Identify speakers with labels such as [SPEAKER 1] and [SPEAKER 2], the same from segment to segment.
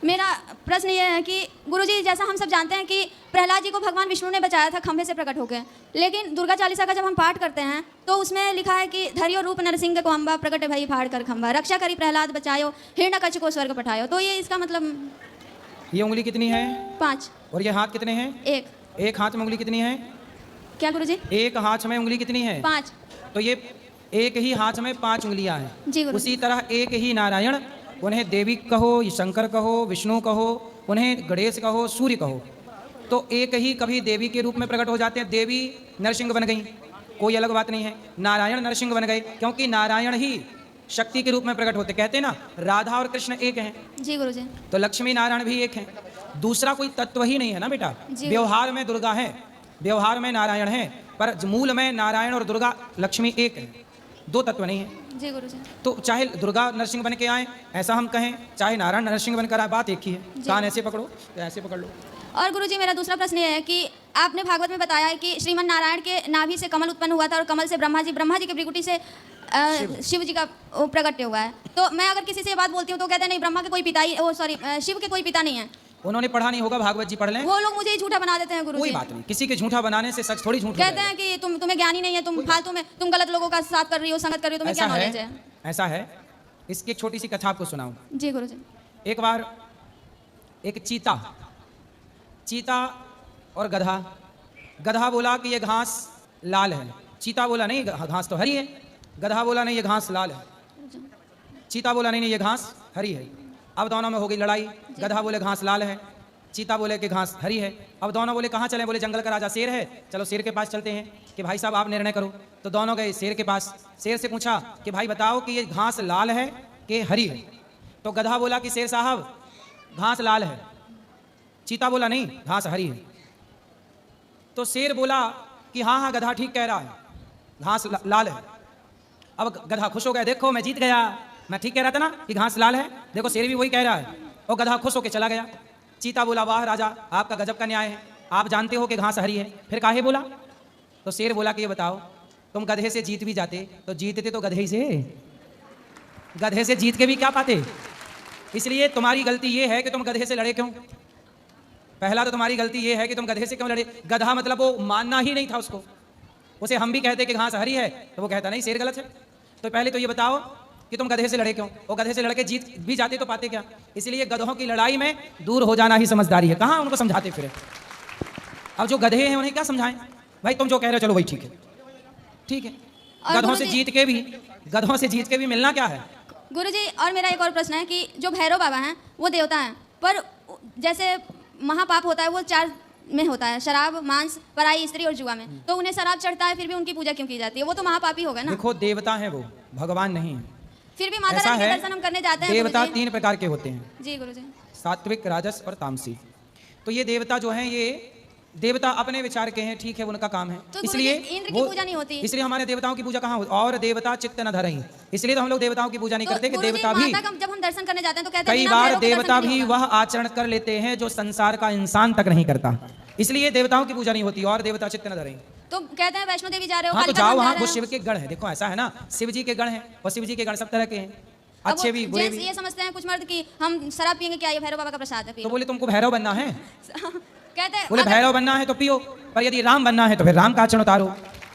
[SPEAKER 1] मेरा प्रश्न ये है कि गुरुजी, जैसा हम सब जानते हैं कि प्रहलाद जी को भगवान विष्णु ने बचाया था खंभे से प्रकट होकर, लेकिन दुर्गा चालीसा का जब हम पाठ करते हैं तो उसमें लिखा है कि धरियो रूप नरसिंह को अम्बा, प्रकट भई फाड़ कर खंभा, रक्षा करी प्रहलाद बचायो, हिरण्यकश्यप को स्वर्ग पठायो। तो ये इसका मतलब?
[SPEAKER 2] ये उंगली कितनी है?
[SPEAKER 1] 5।
[SPEAKER 2] और ये हाथ कितने हैं?
[SPEAKER 1] 1।
[SPEAKER 2] एक हाथ में उंगली कितनी है?
[SPEAKER 1] क्या गुरुजी?
[SPEAKER 2] एक हाथ में उंगली कितनी है?
[SPEAKER 1] 5।
[SPEAKER 2] तो ये एक ही हाथ में 5 उंगलियां हैं।
[SPEAKER 1] जी गुरुजी।
[SPEAKER 2] उसी तरह एक ही नारायण, उन्हें देवी कहो, शंकर कहो, विष्णु कहो, उन्हें गणेश कहो, सूर्य कहो, तो एक ही कभी देवी के रूप में प्रकट हो जाते हैं। देवी नरसिंह बन गई, कोई अलग बात नहीं है। नारायण नरसिंह बन गए क्योंकि नारायण ही शक्ति के रूप में प्रकट होते। कहते हैं ना, राधा और कृष्ण एक हैं।
[SPEAKER 1] जी गुरुजी।
[SPEAKER 2] तो लक्ष्मी नारायण भी एक हैं, दूसरा कोई तत्व ही नहीं है ना बेटा।
[SPEAKER 1] जी।
[SPEAKER 2] व्यवहार में दुर्गा है, व्यवहार में नारायण है, पर मूल में नारायण और दुर्गा लक्ष्मी एक है, 2 तत्व नहीं है।
[SPEAKER 1] जी गुरुजी।
[SPEAKER 2] तो चाहे दुर्गा नरसिंह बन के आए ऐसा हम कहें, चाहे नारायण नरसिंह बनकर आए, बात एक ही है। कान ऐसे पकड़ो, ऐसे पकड़ लो।
[SPEAKER 1] और गुरुजी, मेरा दूसरा प्रश्न ये है कि आपने भागवत में बताया है कि श्रीमन नारायण के नाभि से कमल उत्पन्न हुआ था और कमल से ब्रह्मा जी की भृकुटी से शिव जी का प्रकट हुआ है। तो मैं अगर किसी से ये बात बोलती हूँ तो कहते हैं नहीं, ब्रह्मा के कोई पिता ही, शिव के कोई पिता नहीं है।
[SPEAKER 2] उन्होंने पढ़ा नहीं होगा, भागवत जी पढ़ लें।
[SPEAKER 1] वो लोग मुझे ही झूठा बना देते हैं गुरुजी।
[SPEAKER 2] कोई बात नहीं, किसी के झूठा बनाने से सच थोड़ी झूठ
[SPEAKER 1] कहते हैं कि तुम्हें ज्ञान ही नहीं है, तुम फालतू में, तुम गलत लोगों का साथ कर रही हो, संगत कर रही हो, तुम्हें क्या नॉलेज है?
[SPEAKER 2] ऐसा है। इसकी एक छोटी सी कथा आपको सुनाऊं।
[SPEAKER 1] जी गुरुजी।
[SPEAKER 2] एक बार एक चीता और गधा बोला कि ये घास लाल है। चीता बोला नहीं, घास तो हरी है। गधा बोला नहीं, ये घास लाल है। चीता बोला नहीं, ये घास हरी है। अब दोनों में हो गई लड़ाई। गधा बोले घास लाल है, चीता बोले कि घास हरी है। अब दोनों बोले कहाँ चलें? बोले जंगल का राजा शेर है, चलो शेर के पास चलते हैं कि भाई साहब आप निर्णय करो। तो दोनों गए शेर के पास। शेर से पूछा कि भाई बताओ कि ये घास लाल है कि हरी है? तो गधा बोला कि शेर साहब घास लाल है। चीता बोला नहीं, घास हरी है। तो शेर बोला कि हाँ हाँ गधा ठीक कह रहा है, घास लाल है। अब गधा खुश हो गया, देखो मैं जीत गया, मैं ठीक कह रहा था ना कि घास लाल है, देखो शेर भी वही कह रहा है। और गधा खुश होकर चला गया। चीता बोला वाह राजा, आपका गजब का न्याय है, आप जानते हो कि घास हरी है, फिर काहे बोला? तो शेर बोला कि ये बताओ, तुम गधे से जीत भी जाते तो जीतते तो गधे से, गधे से जीत के भी क्या पाते? इसलिए तुम्हारी गलती ये है कि तुम गधे से लड़े क्यों। पहला तो तुम्हारी गलती ये है कि तुम गधे से क्यों लड़े। गधा मतलब वो मानना ही नहीं था उसको। उसे हम भी कहते कि घास हरी है तो वो कहता नहीं शेर गलत है। तो पहले तो ये बताओ कि तुम गधे से लड़े क्यों, और गधे से लड़के जीत भी जाते तो पाते क्या। इसलिए गधों की लड़ाई में दूर हो जाना ही समझदारी है। कहाँ उनको समझाते फिरे। अब जो गधे हैं उन्हें क्या समझाएं? भाई तुम जो कह रहे हो चलो वही ठीक है, ठीक है। गधों से जीत के भी मिलना क्या है
[SPEAKER 1] गुरुजी। और मेरा एक और प्रश्न है कि जो भैरव बाबा हैं वो देवता हैं, पर जैसे महापाप होता है वो 4 में होता है, शराब, मांस, पराई स्त्री और जुआ में। तो उन्हें शराब चढ़ता है, फिर भी उनकी पूजा क्यों की जाती है? वो तो महापापी हो गए ना।
[SPEAKER 2] देखो देवता है वो, भगवान नहीं है।
[SPEAKER 1] फिर भी माता रानी के दर्शन हम करने जाते हैं।
[SPEAKER 2] देवता 3 प्रकार के होते हैं।
[SPEAKER 1] जी गुरुजी।
[SPEAKER 2] सात्विक, राजस और तामसी। तो ये देवता जो हैं, ये देवता अपने विचार के हैं, ठीक है, उनका काम है।
[SPEAKER 1] तो
[SPEAKER 2] इसलिए
[SPEAKER 1] इंद्र की पूजा नहीं होती।
[SPEAKER 2] इसलिए हमारे देवताओं की पूजा कहाँ होती? और देवता चित्त न धरहि, इसलिए तो हम लोग देवताओं की पूजा नहीं करते कि देवता भी,
[SPEAKER 1] जब हम दर्शन करने जाते हैं तो कहते हैं
[SPEAKER 2] कई बार देवता भी वह आचरण कर लेते हैं जो संसार का इंसान तक नहीं करता। इसलिए देवताओं की पूजा नहीं होती। और देवता चित्त न धरहि,
[SPEAKER 1] तो कहते हैं वैष्णो देवी जा रहे हो,
[SPEAKER 2] हाँ तो जाओ वहाँ, वो शिव के गण है। देखो ऐसा है ना, शिव जी के गण है, और शिव जी के गण सब तरह के हैं, अच्छे भी बुरे भी।
[SPEAKER 1] ये समझते हैं कुछ मर्द कि हम शराब पियेंगे क्या, ये भैरव बाबा का प्रसाद है।
[SPEAKER 2] तो बोले तुमको भैरव बनना है,
[SPEAKER 1] कहते हैं
[SPEAKER 2] बोले भैरव बनना है तो पियो, पर यदि राम बनना है तो फिर राम का आचरण उतारो।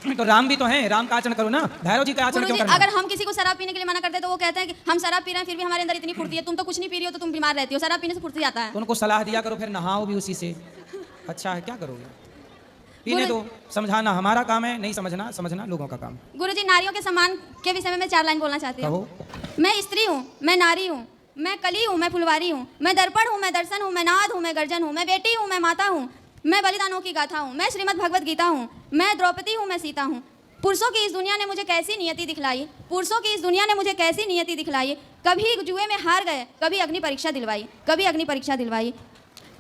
[SPEAKER 2] तो राम भी तो है, राम का आचरण करो ना, भैरव जी का आचरण क्यों करना?
[SPEAKER 1] अगर हम किसी को शराब पीने के लिए मना करते हैं तो वो कहते हैं कि हम शराब पी रहे हैं फिर भी हमारे अंदर इतनी फुर्ती है, तुम तो कुछ नहीं पी रही हो तो तुम बीमार रहती हो, शराब पीने से फुर्ती आता है।
[SPEAKER 2] तो उनको सलाह दिया करो, फिर नहाओ भी उसी से। अच्छा है, क्या करोगे? पीने दो, समझाना हमारा काम है, नहीं समझना, समझना लोगों का काम।
[SPEAKER 1] गुरुजी, नारियों के सम्मान के विषय में मैं 4 लाइन बोलना चाहती हूँ। मैं स्त्री हूँ, मैं नारी हूँ, मैं कली हूँ, मैं फुलवारी हूँ, मैं दर्पण हूँ, मैं दर्शन हूँ, मैं नाद हूँ, मैं गर्जन हूँ, मैं बेटी हूँ, मैं माता हूँ, मैं बलिदानों की गाथा हूँ, मैं श्रीमद् भगवत गीता हूँ, मैं द्रौपदी हूँ, मैं सीता हूँ। पुरुषों की इस दुनिया ने मुझे कैसी नियति दिखलाई, पुरुषों की इस दुनिया ने मुझे कैसी नियति दिखलाई। कभी जुए में हार गए, कभी अग्नि परीक्षा दिलवाई, कभी अग्नि परीक्षा दिलवाई।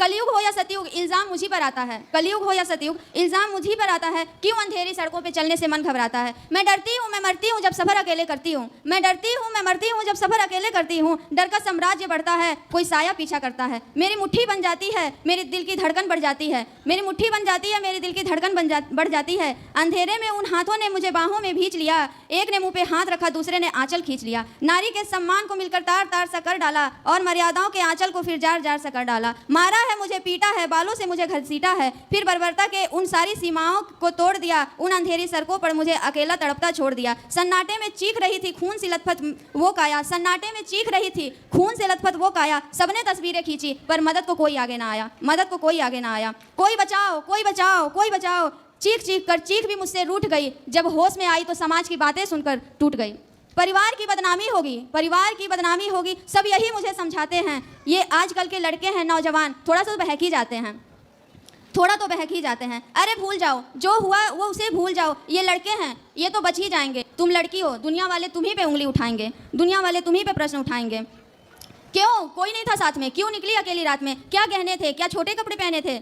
[SPEAKER 1] कलयुग हो या सतयुग, इल्ज़ाम मुझी पर आता है। कलयुग हो या सतयुग, इल्ज़ाम मुझी पर आता है। क्यों अंधेरी सड़कों पे चलने से मन घबराता है। मैं डरती हूँ, मैं मरती हूँ जब सफ़र अकेले करती हूँ। मैं डरती हूँ, मैं मरती हूँ जब सफ़र अकेले करती हूँ। डर का साम्राज्य बढ़ता है, कोई साया पीछा करता है। मेरी मुट्ठी बन जाती है, मेरे दिल की धड़कन बढ़ जाती है। मेरी मुट्ठी बन जाती है, मेरे दिल की धड़कन बढ़ जाती है। अंधेरे में उन हाथों ने मुझे बाहों में भींच लिया। एक ने मुँह पे हाथ रखा, दूसरे ने आंचल खींच लिया। नारी के सम्मान को मिलकर तार तार सा कर डाला और मर्यादाओं के आंचल को फिर जार जार सा कर डाला। मारा है मुझे, पीटा है, बालों से मुझे घसीटा है, फिर बर्बरता के उन सारी सीमाओं को तोड़ दिया। उन अंधेरी सड़कों पर मुझे अकेला तड़पता छोड़ दिया। सन्नाटे में चीख रही थी खून से लथपथ वो काया। सन्नाटे में चीख रही थी खून से लथपथ वो काया। सबने तस्वीरें खींची पर मदद को कोई आगे ना आया। मदद को कोई आगे ना आया। कोई बचाओ, कोई बचाओ, कोई बचाओ। चीख चीख कर चीख भी मुझसे रूठ गई। जब होश में आई तो समाज की बातें सुनकर टूट गई। परिवार की बदनामी होगी, परिवार की बदनामी होगी, सब यही मुझे समझाते हैं। ये आजकल के लड़के हैं नौजवान, थोड़ा सा बहक ही जाते हैं, थोड़ा तो बहक ही जाते हैं। अरे भूल जाओ, जो हुआ वो उसे भूल जाओ। ये लड़के हैं, ये तो बच ही जाएंगे। तुम लड़की हो, दुनिया वाले तुम्ही पे उंगली उठाएंगे, दुनिया वाले तुम्ही पे प्रश्न उठाएंगे। क्यों कोई नहीं था साथ में, क्यों निकली अकेली रात में, क्या गहने थे, क्या छोटे कपड़े पहने थे।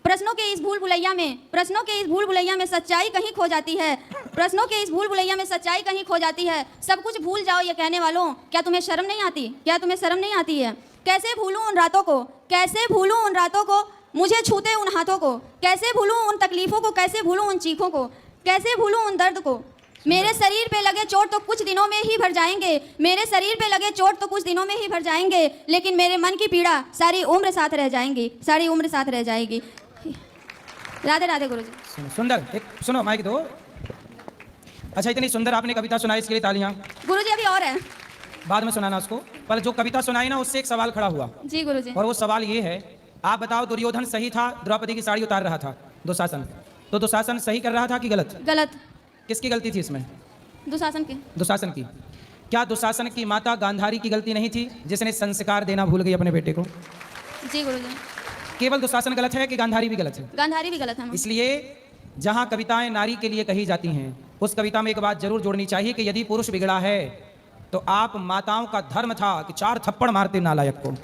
[SPEAKER 1] प्रश्नों के इस भूल भुलैया में, प्रश्नों के इस भूल भुलैया में सच्चाई कहीं खो जाती है। प्रश्नों के इस भूल भुलैया में सच्चाई कहीं खो जाती है। सब कुछ भूल जाओ ये कहने वालों, क्या तुम्हें शर्म नहीं आती, क्या तुम्हें शर्म नहीं आती है। कैसे भूलूं उन रातों को, कैसे भूलूं उन रातों को, मुझे छूते उन हाथों को। कैसे भूलूं उन तकलीफ़ों को, कैसे भूलूं उन चीखों को, कैसे भूलूं उन दर्द को। मेरे शरीर पे लगे चोट तो कुछ दिनों में ही भर जाएंगे, मेरे शरीर पे लगे चोट तो कुछ दिनों में ही भर जाएंगे, लेकिन मेरे मन की पीड़ा सारी उम्र साथ रह जाएंगी, सारी उम्र साथ रह जाएगी। राधे राधे गुरुजी।
[SPEAKER 2] सुंदर, एक सुनो माइक दो। अच्छा, इतनी सुंदर आपने कविता सुनाई, इसके लिए तालियां।
[SPEAKER 1] गुरुजी अभी और है,
[SPEAKER 2] बाद में सुनाना उसको। पर जो कविता सुनाई ना, उससे एक सवाल खड़ा हुआ।
[SPEAKER 1] जी गुरुजी।
[SPEAKER 2] और वो सवाल ये है, आप बताओ, दुर्योधन सही था, द्रौपदी की साड़ी उतार रहा था, दुशासन, तो दुशासन सही कर रहा था कि गलत?
[SPEAKER 1] गलत।
[SPEAKER 2] किसकी गलती थी इसमें?
[SPEAKER 1] दुशासन की।
[SPEAKER 2] दुशासन की। क्या दुशासन की माता गांधारी की गलती नहीं थी, जिसने संस्कार देना भूल गई अपने बेटे को?
[SPEAKER 1] जी गुरुजी।
[SPEAKER 2] केवल दुशासन गलत है कि गांधारी भी गलत है?
[SPEAKER 1] गांधारी भी गलत है।
[SPEAKER 2] इसलिए जहां कविताएं नारी के लिए कही जाती हैं, उस कविता में एक बात जरूर जोड़नी चाहिए कि यदि पुरुष बिगड़ा है तो आप माताओं का धर्म था कि 4 थप्पड़ मारते नालायक को,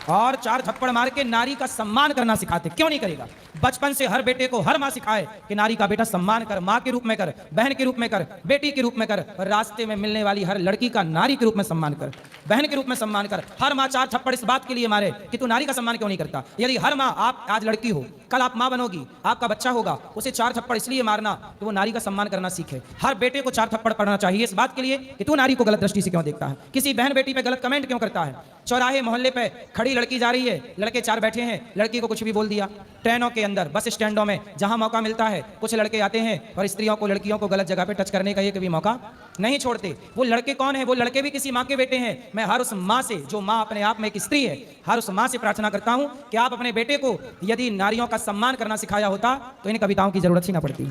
[SPEAKER 2] और 4 थप्पड़ मार के नारी का सम्मान करना सिखाते। क्यों नहीं करेगा? बचपन से हर बेटे को हर माँ सिखाए कि नारी का बेटा सम्मान कर, माँ के रूप में कर, बहन के रूप में कर, बेटी के रूप में कर, और रास्ते में मिलने वाली हर लड़की का नारी के रूप में सम्मान कर, बहन के रूप में सम्मान कर। हर माँ 4 थप्पड़ इस बात के लिए मारे कि तू नारी का सम्मान क्यों नहीं करता। यदि हर माँ, आप आज लड़की हो, कल आप माँ बनोगी, आपका बच्चा होगा, उसे 4 थप्पड़ इसलिए मारना कि वो नारी का सम्मान करना सीखे। हर बेटे को 4 थप्पड़ पड़ना चाहिए इस बात के लिए कि तू नारी को गलत दृष्टि से क्यों देखता है, किसी बहन बेटी पे गलत कमेंट क्यों करता है। चौराहे मोहल्ले पे खड़ी लड़की जा रही है, लड़के 4 बैठे हैं, लड़की को कुछ भी बोल दिया। ट्रेनों के अंदर, बस स्टैंडों में, जहां मौका मिलता है, कुछ लड़के आते हैं और स्त्रियों को, लड़कियों को गलत जगह पे टच करने का ये कभी मौका नहीं छोड़ते। वो लड़के कौन है? वो लड़के भी किसी माँ के बेटे हैं। मैं हर उस माँ से, जो माँ अपने आप में एक स्त्री है, हर उस माँ से प्रार्थना करता हूं कि आप अपने बेटे को यदि नारियों का सम्मान करना सिखाया होता तो इन कविताओं की जरूरत ही ना पड़ती।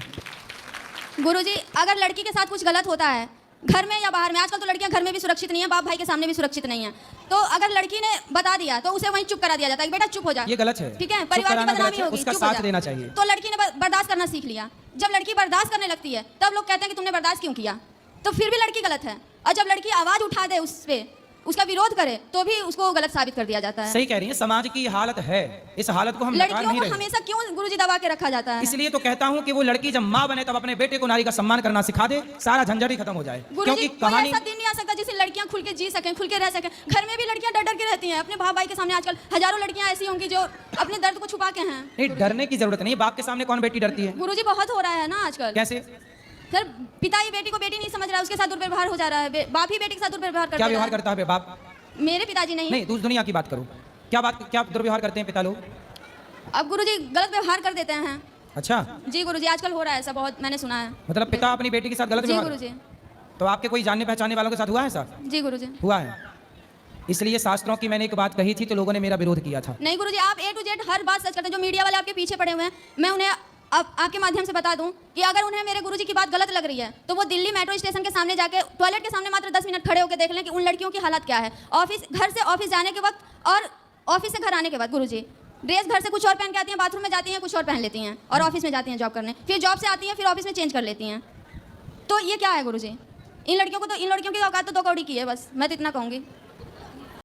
[SPEAKER 1] गुरुजी, अगर लड़की के साथ कुछ गलत होता है, घर में या बाहर में, आजकल तो लड़कियां घर में भी सुरक्षित नहीं है, बाप भाई के सामने भी सुरक्षित नहीं है, तो अगर लड़की ने बता दिया तो उसे वहीं चुप करा दिया जाता है कि बेटा चुप हो जा।
[SPEAKER 2] ये गलत है,
[SPEAKER 1] ठीक है, परिवार की बदनामी होगी,
[SPEAKER 2] उसका
[SPEAKER 1] चुप हो
[SPEAKER 2] साथ
[SPEAKER 1] जा।
[SPEAKER 2] देना चाहिए।
[SPEAKER 1] तो लड़की ने बर्दाश्त करना सीख लिया। जब लड़की बर्दाश्त करने लगती है तब लोग कहते हैं कि तुमने बर्दाश्त क्यों किया, तो फिर भी लड़की गलत है। और जब लड़की आवाज उठा दे उस पे, उसका विरोध करे, तो भी उसको गलत साबित कर दिया जाता है।
[SPEAKER 2] सही कह रही है, समाज की हालत है, इस हालत को हम नकार
[SPEAKER 1] लड़कियों
[SPEAKER 2] नहीं
[SPEAKER 1] को
[SPEAKER 2] रहे।
[SPEAKER 1] हमेशा क्यों गुरुजी दबा के रखा जाता है?
[SPEAKER 2] इसलिए तो कहता हूं कि वो लड़की जब माँ बने तब अपने बेटे को नारी का सम्मान करना सिखा दे, सारा झंझट ही खत्म हो जाए।
[SPEAKER 1] क्योंकि कहानी ऐसा दिन नहीं आ सकता जिससे लड़कियां खुल के जी सकें, खुल के रह सकें। घर में भी लड़कियां डर डर के रहती हैं अपने भाई भाई के सामने। आजकल हजारों लड़कियां ऐसी होंगी जो अपने दर्द को छुपा के हैं।
[SPEAKER 2] नहीं, डरने की जरूरत नहीं, बाप के सामने कौन बेटी डरती है?
[SPEAKER 1] गुरुजी, बहुत हो रहा है ना आजकल।
[SPEAKER 2] कैसे?
[SPEAKER 1] सर, पिता ही बेटी को बेटी नहीं समझ रहा है, उसके साथ दुर्व्यवहार हो जा रहा है, बाप ही बेटी के साथ दुर्व्यवहार करता है।
[SPEAKER 2] क्या व्यवहार करता है बाप?
[SPEAKER 1] मेरे पिताजी नहीं,
[SPEAKER 2] दूसरी दुनिया की बात करो, क्या दुर्व्यवहार करते हैं पिता लोग?
[SPEAKER 1] अब गुरुजी गलत व्यवहार कर देते हैं।
[SPEAKER 2] अच्छा
[SPEAKER 1] जी गुरुजी, आजकल हो रहा है ऐसा, बहुत मैंने सुना है।
[SPEAKER 2] मतलब पिता अपनी बेटी के साथ गलत
[SPEAKER 1] जी
[SPEAKER 2] व्यवहार?
[SPEAKER 1] गुरुजी।
[SPEAKER 2] तो आपके कोई जानने पहचानने वालों के साथ हुआ है ऐसा?
[SPEAKER 1] जी गुरुजी।
[SPEAKER 2] हुआ है। इसलिए शास्त्रों की मैंने एक बात कही थी तो लोगों ने मेरा विरोध किया था।
[SPEAKER 1] नहीं गुरुजी, आप A to Z हर बात सच करते हैं। जो मीडिया वाले आपके पीछे पड़े हुए हैं, मैं उन्हें अब आपके माध्यम से बता दूं कि अगर उन्हें मेरे गुरुजी की बात गलत लग रही है तो वो दिल्ली मेट्रो स्टेशन के सामने जाके टॉयलेट के सामने मात्र 10 मिनट खड़े होकर देख लें कि उन लड़कियों की हालत क्या है। घर से ऑफिस जाने के वक्त और ऑफिस से घर आने के बाद गुरुजी ड्रेस घर से कुछ और पहन के आती हैं, बाथरूम में जाती हैं कुछ और पहन लेती हैं, और ऑफिस में जाती हैं जॉब करने, फिर जॉब से आती हैं, फिर ऑफिस में चेंज कर लेती हैं। तो ये क्या है गुरुजी? इन लड़कियों की औकात तो 2 कौड़ी की है, बस मैं तो इतना कहूँगी।